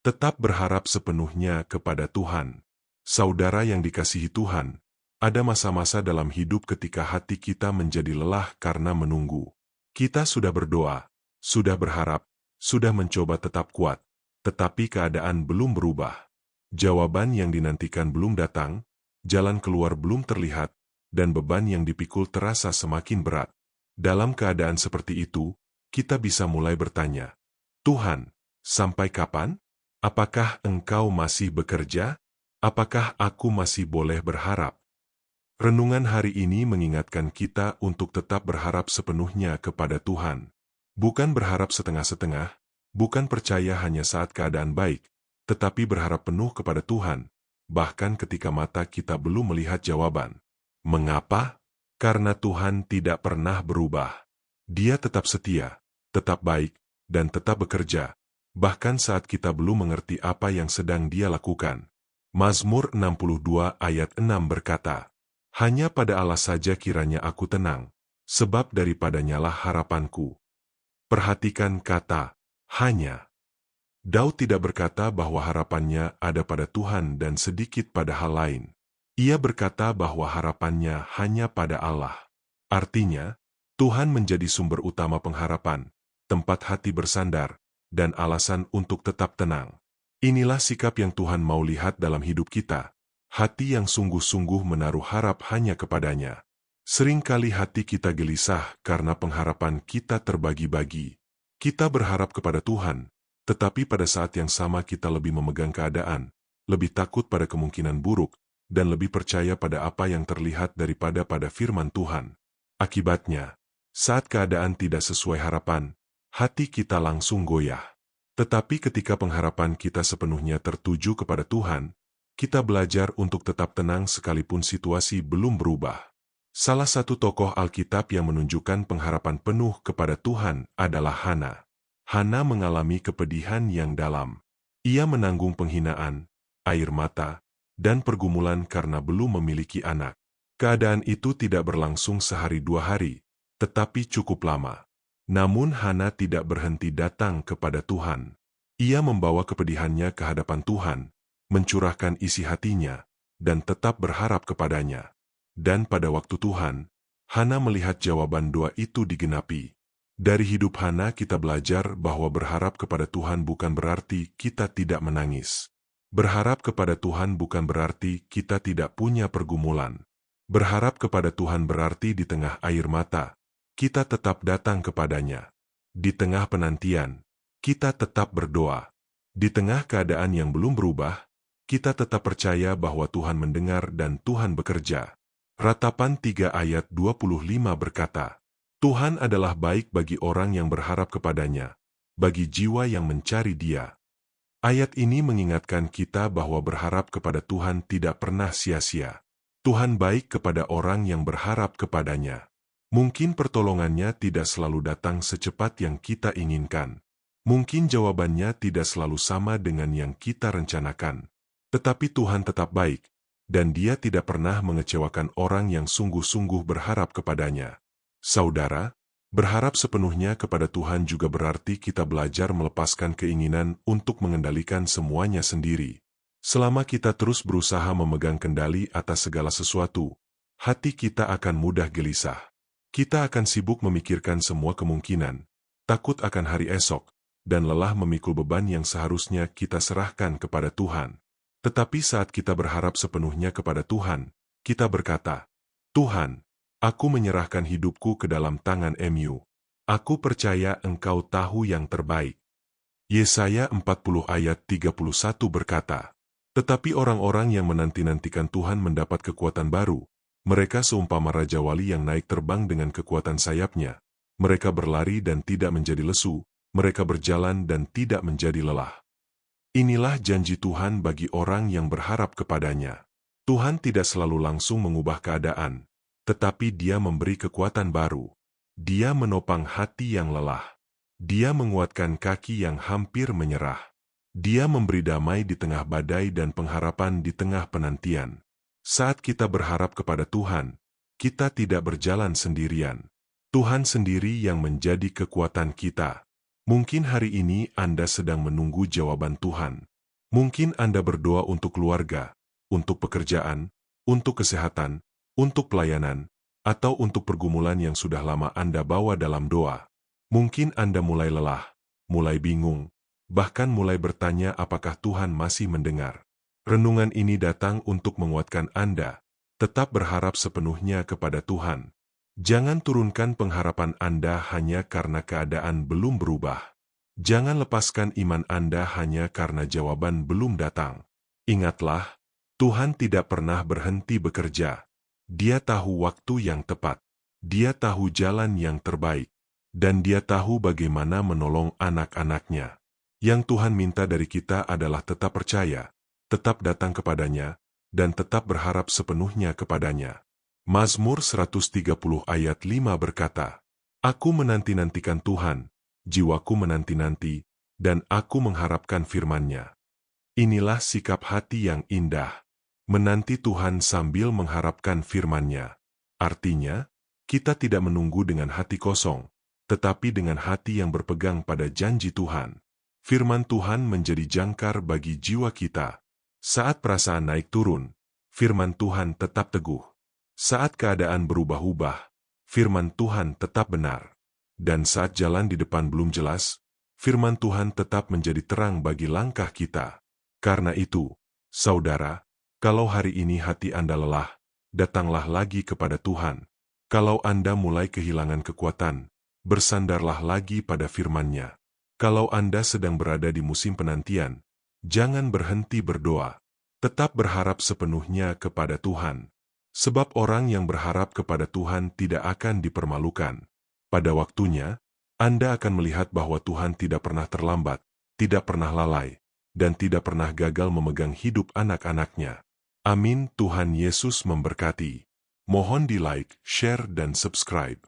Tetap berharap sepenuhnya kepada Tuhan. Saudara yang dikasihi Tuhan, ada masa-masa dalam hidup ketika hati kita menjadi lelah karena menunggu. Kita sudah berdoa, sudah berharap, sudah mencoba tetap kuat, tetapi keadaan belum berubah. Jawaban yang dinantikan belum datang, jalan keluar belum terlihat, dan beban yang dipikul terasa semakin berat. Dalam keadaan seperti itu, kita bisa mulai bertanya, Tuhan, sampai kapan? Apakah Engkau masih bekerja? Apakah aku masih boleh berharap? Renungan hari ini mengingatkan kita untuk tetap berharap sepenuhnya kepada Tuhan. Bukan berharap setengah-setengah, bukan percaya hanya saat keadaan baik, tetapi berharap penuh kepada Tuhan, bahkan ketika mata kita belum melihat jawaban. Mengapa? Karena Tuhan tidak pernah berubah. Dia tetap setia, tetap baik, dan tetap bekerja, bahkan saat kita belum mengerti apa yang sedang Dia lakukan. Mazmur 62 ayat 6 berkata, "Hanya pada Allah saja kiranya aku tenang, sebab daripadanyalah harapanku." Perhatikan kata, hanya. Daud tidak berkata bahwa harapannya ada pada Tuhan dan sedikit pada hal lain. Ia berkata bahwa harapannya hanya pada Allah. Artinya, Tuhan menjadi sumber utama pengharapan, tempat hati bersandar, dan alasan untuk tetap tenang. Inilah sikap yang Tuhan mau lihat dalam hidup kita, hati yang sungguh-sungguh menaruh harap hanya kepadanya. Seringkali hati kita gelisah karena pengharapan kita terbagi-bagi. Kita berharap kepada Tuhan, tetapi pada saat yang sama kita lebih memegang keadaan, lebih takut pada kemungkinan buruk, dan lebih percaya pada apa yang terlihat daripada pada firman Tuhan. Akibatnya, saat keadaan tidak sesuai harapan, hati kita langsung goyah. Tetapi ketika pengharapan kita sepenuhnya tertuju kepada Tuhan, kita belajar untuk tetap tenang sekalipun situasi belum berubah. Salah satu tokoh Alkitab yang menunjukkan pengharapan penuh kepada Tuhan adalah Hana. Hana mengalami kepedihan yang dalam. Ia menanggung penghinaan, air mata, dan pergumulan karena belum memiliki anak. Keadaan itu tidak berlangsung sehari dua hari, tetapi cukup lama. Namun Hana tidak berhenti datang kepada Tuhan. Ia membawa kepedihannya ke hadapan Tuhan, mencurahkan isi hatinya, dan tetap berharap kepadanya. Dan pada waktu Tuhan, Hana melihat jawaban doa itu digenapi. Dari hidup Hana kita belajar bahwa berharap kepada Tuhan bukan berarti kita tidak menangis. Berharap kepada Tuhan bukan berarti kita tidak punya pergumulan. Berharap kepada Tuhan berarti di tengah air mata, kita tetap datang kepadanya. Di tengah penantian, kita tetap berdoa. Di tengah keadaan yang belum berubah, kita tetap percaya bahwa Tuhan mendengar dan Tuhan bekerja. Ratapan 3 ayat 25 berkata, Tuhan adalah baik bagi orang yang berharap kepadanya, bagi jiwa yang mencari Dia. Ayat ini mengingatkan kita bahwa berharap kepada Tuhan tidak pernah sia-sia. Tuhan baik kepada orang yang berharap kepadanya. Mungkin pertolongannya tidak selalu datang secepat yang kita inginkan. Mungkin jawabannya tidak selalu sama dengan yang kita rencanakan. Tetapi Tuhan tetap baik, dan Dia tidak pernah mengecewakan orang yang sungguh-sungguh berharap kepadanya. Saudara, berharap sepenuhnya kepada Tuhan juga berarti kita belajar melepaskan keinginan untuk mengendalikan semuanya sendiri. Selama kita terus berusaha memegang kendali atas segala sesuatu, hati kita akan mudah gelisah. Kita akan sibuk memikirkan semua kemungkinan, takut akan hari esok, dan lelah memikul beban yang seharusnya kita serahkan kepada Tuhan. Tetapi saat kita berharap sepenuhnya kepada Tuhan, kita berkata, Tuhan, aku menyerahkan hidupku ke dalam tangan Mu. Aku percaya Engkau tahu yang terbaik. Yesaya 40 ayat 31 berkata, tetapi orang-orang yang menanti-nantikan Tuhan mendapat kekuatan baru. Mereka seumpama Raja Wali yang naik terbang dengan kekuatan sayapnya. Mereka berlari dan tidak menjadi lesu, mereka berjalan dan tidak menjadi lelah. Inilah janji Tuhan bagi orang yang berharap kepadanya. Tuhan tidak selalu langsung mengubah keadaan, tetapi Dia memberi kekuatan baru. Dia menopang hati yang lelah. Dia menguatkan kaki yang hampir menyerah. Dia memberi damai di tengah badai dan pengharapan di tengah penantian. Saat kita berharap kepada Tuhan, kita tidak berjalan sendirian. Tuhan sendiri yang menjadi kekuatan kita. Mungkin hari ini Anda sedang menunggu jawaban Tuhan. Mungkin Anda berdoa untuk keluarga, untuk pekerjaan, untuk kesehatan, untuk pelayanan, atau untuk pergumulan yang sudah lama Anda bawa dalam doa. Mungkin Anda mulai lelah, mulai bingung, bahkan mulai bertanya apakah Tuhan masih mendengar. Renungan ini datang untuk menguatkan Anda, tetap berharap sepenuhnya kepada Tuhan. Jangan turunkan pengharapan Anda hanya karena keadaan belum berubah. Jangan lepaskan iman Anda hanya karena jawaban belum datang. Ingatlah, Tuhan tidak pernah berhenti bekerja. Dia tahu waktu yang tepat. Dia tahu jalan yang terbaik. Dan Dia tahu bagaimana menolong anak-anaknya. Yang Tuhan minta dari kita adalah tetap percaya, tetap datang kepadanya, dan tetap berharap sepenuhnya kepadanya. Mazmur 130 ayat 5 berkata, Aku menanti-nantikan Tuhan, jiwaku menanti-nanti, dan aku mengharapkan firman-Nya. Inilah sikap hati yang indah, menanti Tuhan sambil mengharapkan firman-Nya. Artinya, kita tidak menunggu dengan hati kosong, tetapi dengan hati yang berpegang pada janji Tuhan. Firman Tuhan menjadi jangkar bagi jiwa kita. Saat perasaan naik turun, firman Tuhan tetap teguh. Saat keadaan berubah-ubah, firman Tuhan tetap benar. Dan saat jalan di depan belum jelas, firman Tuhan tetap menjadi terang bagi langkah kita. Karena itu, saudara, kalau hari ini hati Anda lelah, datanglah lagi kepada Tuhan. Kalau Anda mulai kehilangan kekuatan, bersandarlah lagi pada firman-Nya. Kalau Anda sedang berada di musim penantian, jangan berhenti berdoa. Tetap berharap sepenuhnya kepada Tuhan. Sebab orang yang berharap kepada Tuhan tidak akan dipermalukan. Pada waktunya, Anda akan melihat bahwa Tuhan tidak pernah terlambat, tidak pernah lalai, dan tidak pernah gagal memegang hidup anak-anaknya. Amin. Tuhan Yesus memberkati. Mohon di like, share, dan subscribe.